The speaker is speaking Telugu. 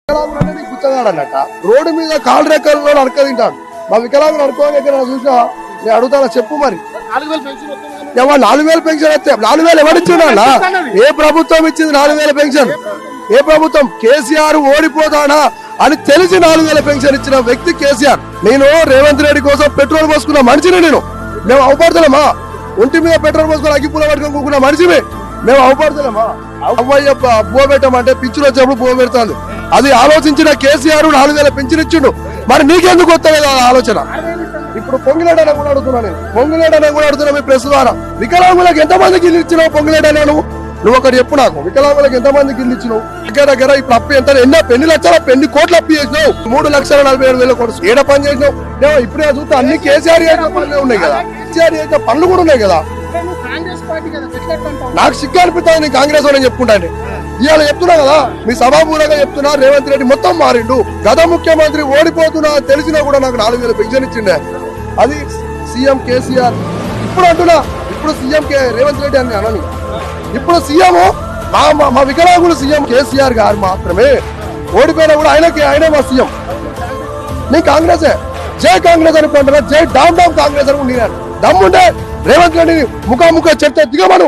కూర్చోగాడన్నట రోడ్డు మీద కాలు రెక్కల్లో నడక తింటాడు. మా వికలాంగులు నడుకోని చూసా నేను అడుగుతానా చెప్పు మరి. 4,000 పెన్షన్ వస్తే 4,000 ఎవరిచ్చిండ? ఏ ప్రభుత్వం ఇచ్చింది 4,000 పెన్షన్? ఏ ప్రభుత్వం? కేసీఆర్ ఓడిపోతాడా అని తెలిసి 4,000 పెన్షన్ ఇచ్చిన వ్యక్తి కేసీఆర్. నేను రేవంత్ రెడ్డి కోసం పెట్రోల్ పోసుకున్న మనిషిని. మేము అవపడతలేమా? ఒంటి మీద పెట్రోల్ పోసుకుని అగ్గిపూల పట్టుకొని కూకున్న మనిషిని మేము అవపడతలేమా? అవ్వయ్య బువ పెట్టమంటే పిచ్చులు వచ్చినప్పుడు బువ పెడతాను. అది ఆలోచించిన కేసీఆర్ 4,000 పెన్షన్ ఇచ్చిండు. మరి నీకెందుకు వస్తలేదు ఆలోచన? ఇప్పుడు పొంగిలేడనే కూడా అడుగుతున్నా నేను. పొంగిలేడనే కూడా అడుగుతున్నా మీ ప్రెస్ ద్వారా. వికలాంగులకు ఎంతమందికి ఇల్లు ఇచ్చినావు పొంగిలేడనే? నువ్వు ఒకటి చెప్పు నాకు. వికలాంగులకు ఎంతమందికి ఇల్లు ఇచ్చినావు? దగ్గర ఇప్పుడు అప్పు ఎంత? ఎన్ని లక్షల ఎన్ని కోట్ల అప్పు చేసినావు? 3,47,000 కోట్లు ఏడ పని చేసినావు? ఇప్పుడే చూస్తే అన్ని కేసీఆర్ చేసిన పనులే ఉన్నాయి కదా. కేసీఆర్ చేసిన పనులు కూడా ఉన్నాయి కదా. నాకు సిగ్గు అనిపిస్తుంది నేను కాంగ్రెస్ అని చెప్పుకుంటాను. ఇవాళ చెప్తున్నా కదా, మీ సభాపూర్వకంగా చెప్తున్నా, రేవంత్ రెడ్డి మొత్తం మారిండు. గత ముఖ్యమంత్రి ఓడిపోతున్నా తెలిసినా కూడా నాకు 4,000 పెన్షన్ ఇచ్చిండే. అది సీఎం కేసీఆర్. ఇప్పుడు అంటున్నా, ఇప్పుడు సీఎం రేవంత్ రెడ్డి అని అనని. ఇప్పుడు సీఎం మా వికలాంగులు సీఎం కేసీఆర్ గారు మాత్రమే. ఓడిపోయినా కూడా ఆయనే మా సీఎం. నీ కాంగ్రెసే. జై కాంగ్రెస్ అనుకుంటున్నా, జై డామ్ కాంగ్రెస్ అనుకుంటున్నాను. దమ్ముంటే రేవంత్ రెడ్డిని ముఖాముఖ చర్చ దిగమను.